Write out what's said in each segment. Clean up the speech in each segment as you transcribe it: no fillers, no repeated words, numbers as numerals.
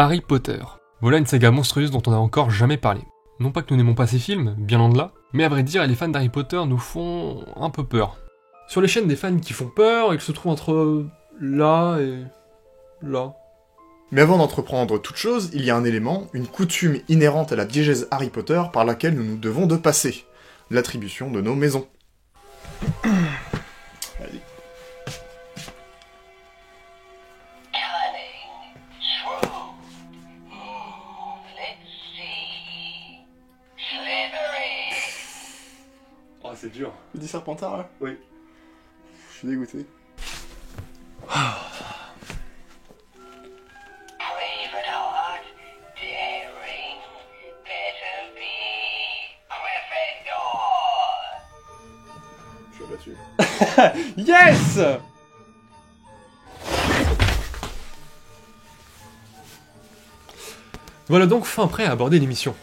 Harry Potter. Voilà une saga monstrueuse dont on n'a encore jamais parlé. Non pas que nous n'aimons pas ces films, bien loin de là, mais à vrai dire, les fans d'Harry Potter nous font un peu peur. Sur les chaînes des fans qui font peur, ils se trouvent entre là et là. Mais avant d'entreprendre toute chose, il y a un élément, une coutume inhérente à la diégèse Harry Potter par laquelle nous nous devons de passer. L'attribution de nos maisons. Vas-y. Oh, c'est dur. Tu dis Serpentard, là? Oui. Je suis dégoûté. Yes! Voilà donc fin prêt à aborder l'émission.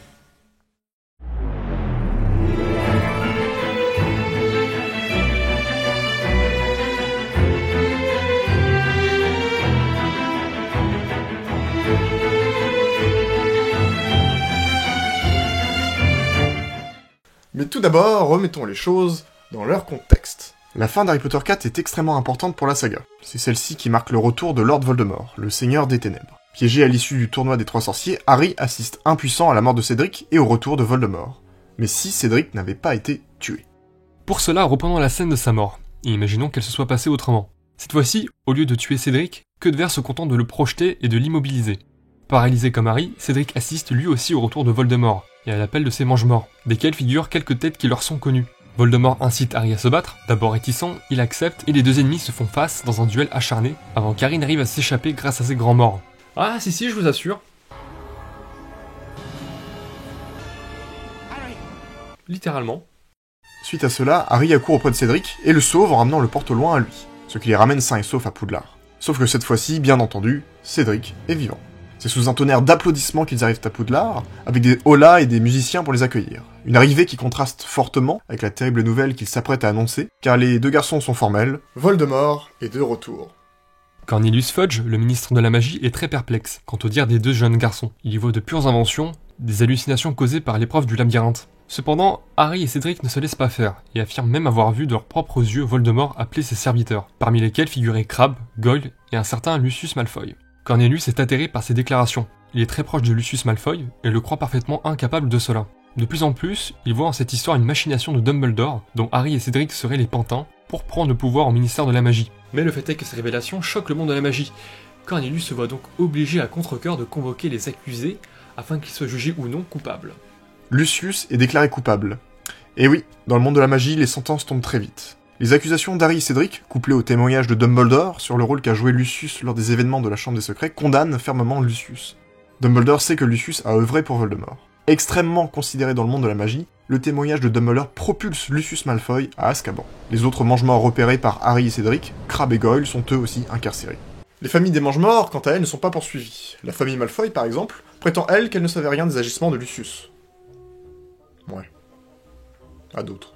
Mais tout d'abord, remettons les choses dans leur contexte. La fin d'Harry Potter 4 est extrêmement importante pour la saga. C'est celle-ci qui marque le retour de Lord Voldemort, le Seigneur des Ténèbres. Piégé à l'issue du tournoi des Trois Sorciers, Harry assiste impuissant à la mort de Cédric et au retour de Voldemort. Mais si Cédric n'avait pas été tué. Pour cela, reprenons la scène de sa mort, et imaginons qu'elle se soit passée autrement. Cette fois-ci, au lieu de tuer Cédric, Cudver se contente de le projeter et de l'immobiliser. Paralysé comme Harry, Cédric assiste lui aussi au retour de Voldemort, et à l'appel de ses mange-morts, desquels figurent quelques têtes qui leur sont connues. Voldemort incite Harry à se battre, d'abord réticent, il accepte, et les deux ennemis se font face dans un duel acharné, avant qu'Harry n'arrive à s'échapper grâce à ses grands morts. Ah si, je vous assure. Littéralement. Suite à cela, Harry accourt auprès de Cédric et le sauve en ramenant le porte au loin à lui, ce qui les ramène sains et saufs à Poudlard. Sauf que cette fois-ci, bien entendu, Cédric est vivant. C'est sous un tonnerre d'applaudissements qu'ils arrivent à Poudlard, avec des holas et des musiciens pour les accueillir. Une arrivée qui contraste fortement avec la terrible nouvelle qu'ils s'apprêtent à annoncer, car les deux garçons sont formels, Voldemort est de retour. Cornelius Fudge, le ministre de la magie, est très perplexe quant au dire des deux jeunes garçons. Il y voit de pures inventions, des hallucinations causées par l'épreuve du labyrinthe. Cependant, Harry et Cédric ne se laissent pas faire, et affirment même avoir vu de leurs propres yeux Voldemort appeler ses serviteurs, parmi lesquels figuraient Crabbe, Goyle et un certain Lucius Malfoy. Cornelius est atterré par ces déclarations. Il est très proche de Lucius Malfoy, et le croit parfaitement incapable de cela. De plus en plus, il voit en cette histoire une machination de Dumbledore, dont Harry et Cédric seraient les pantins, pour prendre le pouvoir au ministère de la magie. Mais le fait est que ces révélations choquent le monde de la magie. Cornelius se voit donc obligé à contre-cœur de convoquer les accusés, afin qu'ils soient jugés ou non coupables. Lucius est déclaré coupable. Et oui, dans le monde de la magie, les sentences tombent très vite. Les accusations d'Harry et Cédric, couplées au témoignage de Dumbledore sur le rôle qu'a joué Lucius lors des événements de la Chambre des Secrets, condamnent fermement Lucius. Dumbledore sait que Lucius a œuvré pour Voldemort. Extrêmement considéré dans le monde de la magie, le témoignage de Dumbledore propulse Lucius Malfoy à Azkaban. Les autres mange-morts repérés par Harry et Cédric, Crabbe et Goyle, sont eux aussi incarcérés. Les familles des mange-morts, quant à elles, ne sont pas poursuivies. La famille Malfoy, par exemple, prétend elle qu'elle ne savait rien des agissements de Lucius. Ouais. À d'autres.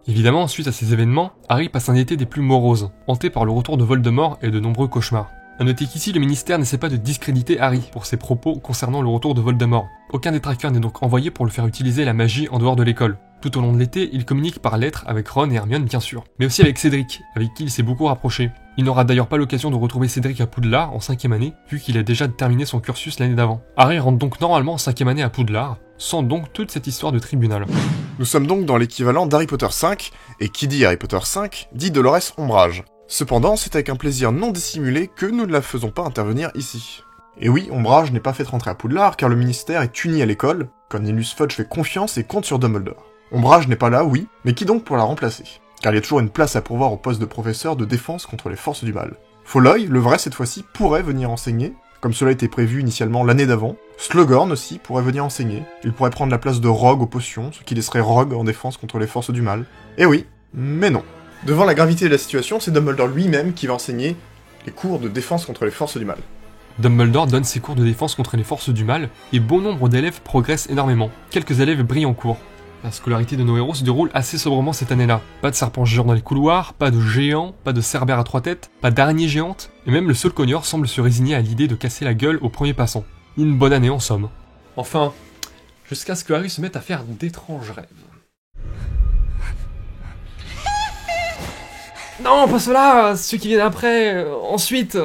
Évidemment, suite à ces événements, Harry passe un été des plus moroses, hanté par le retour de Voldemort et de nombreux cauchemars. A noter qu'ici, le ministère n'essaie pas de discréditer Harry pour ses propos concernant le retour de Voldemort. Aucun détracteur n'est donc envoyé pour le faire utiliser la magie en dehors de l'école. Tout au long de l'été, il communique par lettres avec Ron et Hermione bien sûr, mais aussi avec Cédric, avec qui il s'est beaucoup rapproché. Il n'aura d'ailleurs pas l'occasion de retrouver Cédric à Poudlard en 5ème année, vu qu'il a déjà terminé son cursus l'année d'avant. Harry rentre donc normalement en 5ème année à Poudlard, sans donc toute cette histoire de tribunal. Nous sommes donc dans l'équivalent d'Harry Potter 5, et qui dit Harry Potter 5, dit Dolores Ombrage. Cependant, c'est avec un plaisir non dissimulé que nous ne la faisons pas intervenir ici. Et oui, Ombrage n'est pas faite rentrer à Poudlard car le ministère est uni à l'école, Cornelius Fudge fait confiance et compte sur Dumbledore. Ombrage n'est pas là, oui, mais qui donc pour la remplacer? Car il y a toujours une place à pourvoir au poste de professeur de défense contre les forces du mal. Folloy, le vrai cette fois-ci, pourrait venir enseigner, comme cela était prévu initialement l'année d'avant. Slughorn aussi pourrait venir enseigner. Il pourrait prendre la place de Rogue aux potions, ce qui laisserait Rogue en défense contre les forces du mal. Et oui, mais non. Devant la gravité de la situation, c'est Dumbledore lui-même qui va enseigner les cours de défense contre les forces du mal. Dumbledore donne ses cours de défense contre les forces du mal, et bon nombre d'élèves progressent énormément. Quelques élèves brillent en cours. La scolarité de nos héros se déroule assez sobrement cette année-là. Pas de serpents géants dans les couloirs, pas de géants, pas de cerbères à 3 têtes, pas d'araignées géantes, et même le seul cogneur semble se résigner à l'idée de casser la gueule au premier passant. Une bonne année en somme. Enfin, jusqu'à ce que Harry se mette à faire d'étranges rêves. Non, pas ceux-là, ceux qui viennent après, ensuite,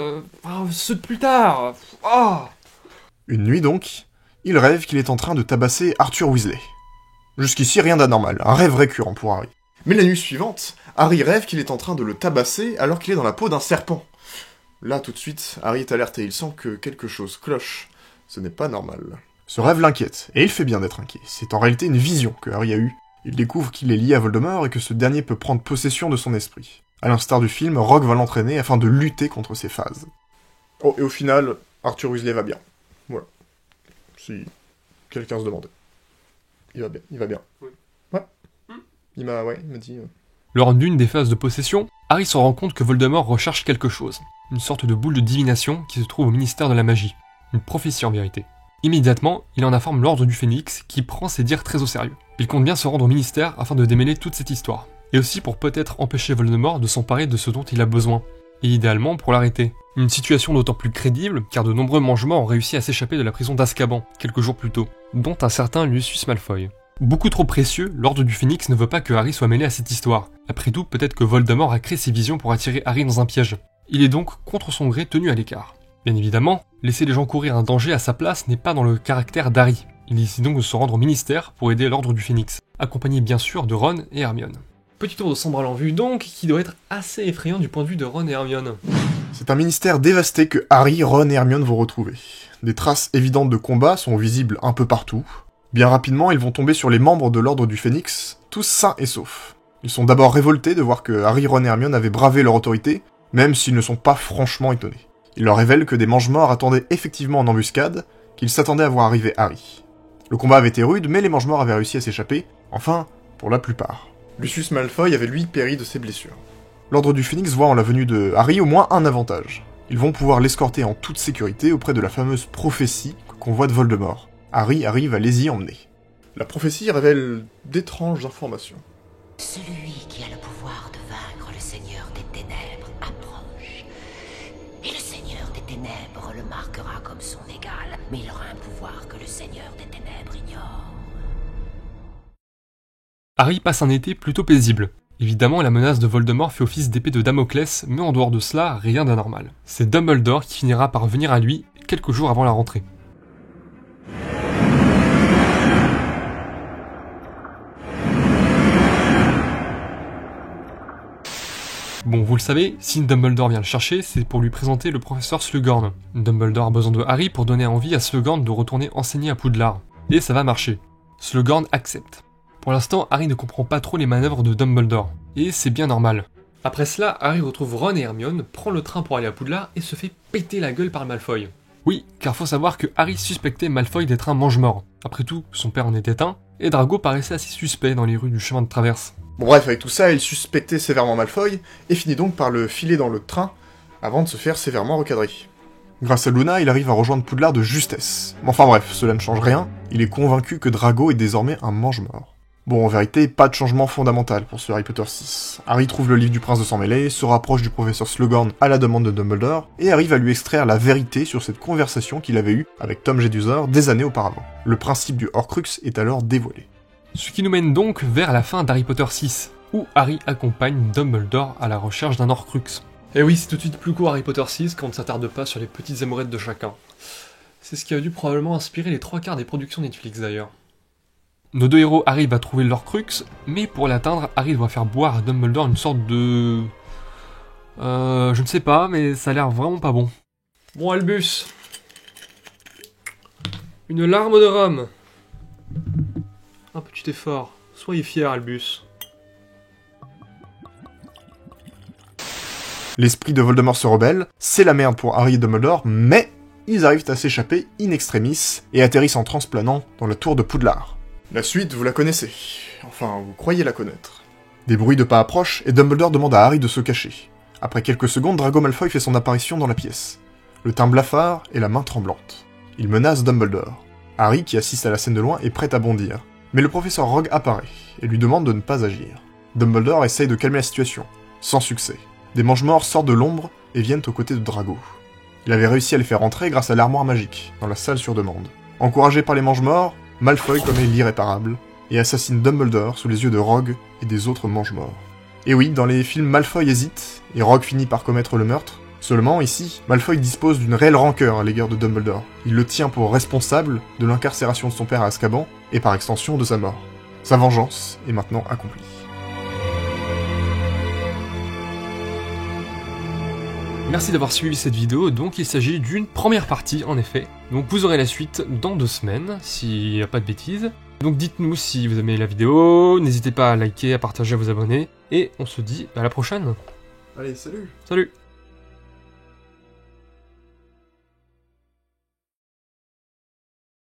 ceux de plus tard. Oh. Une nuit donc, il rêve qu'il est en train de tabasser Arthur Weasley. Jusqu'ici, rien d'anormal, un rêve récurrent pour Harry. Mais la nuit suivante, Harry rêve qu'il est en train de le tabasser alors qu'il est dans la peau d'un serpent. Là, tout de suite, Harry est alerté, il sent que quelque chose cloche. Ce n'est pas normal. Ce rêve l'inquiète, et il fait bien d'être inquiet. C'est en réalité une vision que Harry a eue. Il découvre qu'il est lié à Voldemort et que ce dernier peut prendre possession de son esprit. À l'instar du film, Rogue va l'entraîner afin de lutter contre ces phases. Oh, et au final, Arthur Weasley va bien. Voilà. Si quelqu'un se demandait. Il va bien. Oui. Ouais. Il m'a dit... Lors d'une des phases de possession, Harry se rend compte que Voldemort recherche quelque chose. Une sorte de boule de divination qui se trouve au ministère de la magie. Une prophétie en vérité. Immédiatement, il en informe l'Ordre du Phénix qui prend ses dires très au sérieux. Il compte bien se rendre au ministère afin de démêler toute cette histoire. Et aussi pour peut-être empêcher Voldemort de s'emparer de ce dont il a besoin. Et idéalement pour l'arrêter. Une situation d'autant plus crédible car de nombreux mange-morts ont réussi à s'échapper de la prison d'Azkaban, quelques jours plus tôt, dont un certain Lucius Malfoy. Beaucoup trop précieux, l'Ordre du Phénix ne veut pas que Harry soit mêlé à cette histoire. Après tout, peut-être que Voldemort a créé ces visions pour attirer Harry dans un piège. Il est donc, contre son gré, tenu à l'écart. Bien évidemment, laisser les gens courir un danger à sa place n'est pas dans le caractère d'Harry. Il décide donc de se rendre au ministère pour aider l'Ordre du Phénix, accompagné bien sûr de Ron et Hermione. Petit tour de Sandral en vue donc, qui doit être assez effrayant du point de vue de Ron et Hermione. C'est un ministère dévasté que Harry, Ron et Hermione vont retrouver. Des traces évidentes de combat sont visibles un peu partout. Bien rapidement, ils vont tomber sur les membres de l'Ordre du Phénix, tous sains et saufs. Ils sont d'abord révoltés de voir que Harry, Ron et Hermione avaient bravé leur autorité, même s'ils ne sont pas franchement étonnés. Ils leur révèlent que des mange-morts attendaient effectivement en embuscade, qu'ils s'attendaient à voir arriver Harry. Le combat avait été rude, mais les mange-morts avaient réussi à s'échapper, enfin, pour la plupart. Lucius Malfoy avait lui péri de ses blessures. L'Ordre du Phénix voit en la venue de Harry au moins un avantage. Ils vont pouvoir l'escorter en toute sécurité auprès de la fameuse prophétie qu'on voit de Voldemort. Harry arrive à les y emmener. La prophétie révèle d'étranges informations. Celui qui a le pouvoir de vaincre le Seigneur des Ténèbres approche. Et le Seigneur des Ténèbres le marquera comme son égal, mais il aura un pouvoir que le Seigneur des Ténèbres ignore. Harry passe un été plutôt paisible. Évidemment, la menace de Voldemort fait office d'épée de Damoclès, mais en dehors de cela, rien d'anormal. C'est Dumbledore qui finira par venir à lui quelques jours avant la rentrée. Bon, vous le savez, si Dumbledore vient le chercher, c'est pour lui présenter le professeur Slughorn. Dumbledore a besoin de Harry pour donner envie à Slughorn de retourner enseigner à Poudlard. Et ça va marcher. Slughorn accepte. Pour l'instant, Harry ne comprend pas trop les manœuvres de Dumbledore. Et c'est bien normal. Après cela, Harry retrouve Ron et Hermione, prend le train pour aller à Poudlard et se fait péter la gueule par Malfoy. Oui, car faut savoir que Harry suspectait Malfoy d'être un mange-mort. Après tout, son père en était un, et Drago paraissait assez suspect dans les rues du chemin de traverse. Bon bref, avec tout ça, il suspectait sévèrement Malfoy, et finit donc par le filer dans le train, avant de se faire sévèrement recadrer. Grâce à Luna, il arrive à rejoindre Poudlard de justesse. Enfin bref, cela ne change rien, il est convaincu que Drago est désormais un mange-mort. Bon, en vérité, pas de changement fondamental pour ce Harry Potter 6. Harry trouve le livre du prince de sang mêlé, se rapproche du professeur Slughorn à la demande de Dumbledore, et arrive à lui extraire la vérité sur cette conversation qu'il avait eue avec Tom Jedusor des années auparavant. Le principe du Horcrux est alors dévoilé. Ce qui nous mène donc vers la fin d'Harry Potter 6, où Harry accompagne Dumbledore à la recherche d'un Horcrux. Et oui, c'est tout de suite plus court Harry Potter 6 quand on ne s'attarde pas sur les petites amourettes de chacun. C'est ce qui a dû probablement inspirer les 3/4 des productions Netflix d'ailleurs. Nos deux héros arrivent à trouver l'Horcrux, mais pour l'atteindre, Harry doit faire boire à Dumbledore une sorte de... je ne sais pas, mais ça a l'air vraiment pas bon. Bon Albus, une larme de rhum. Un petit effort, soyez fiers Albus. L'esprit de Voldemort se rebelle, c'est la merde pour Harry et Dumbledore, mais ils arrivent à s'échapper in extremis et atterrissent en transplanant dans la tour de Poudlard. La suite, vous la connaissez. Enfin, vous croyez la connaître. Des bruits de pas approchent, et Dumbledore demande à Harry de se cacher. Après quelques secondes, Drago Malfoy fait son apparition dans la pièce. Le teint blafard et la main tremblante. Il menace Dumbledore. Harry, qui assiste à la scène de loin, est prêt à bondir. Mais le professeur Rogue apparaît, et lui demande de ne pas agir. Dumbledore essaye de calmer la situation, sans succès. Des mange-morts sortent de l'ombre et viennent aux côtés de Drago. Il avait réussi à les faire entrer grâce à l'armoire magique, dans la salle sur demande. Encouragé par les mange-morts, Malfoy commet l'irréparable, et assassine Dumbledore sous les yeux de Rogue et des autres mange-morts. Et oui, dans les films, Malfoy hésite, et Rogue finit par commettre le meurtre. Seulement, ici, Malfoy dispose d'une réelle rancœur à l'égard de Dumbledore. Il le tient pour responsable de l'incarcération de son père à Azkaban, et par extension de sa mort. Sa vengeance est maintenant accomplie. Merci d'avoir suivi cette vidéo, donc il s'agit d'une première partie en effet. Donc vous aurez la suite dans 2 semaines, s'il n'y a pas de bêtises. Donc dites-nous si vous aimez la vidéo, n'hésitez pas à liker, à partager, à vous abonner, et on se dit à la prochaine. Allez, salut! Salut!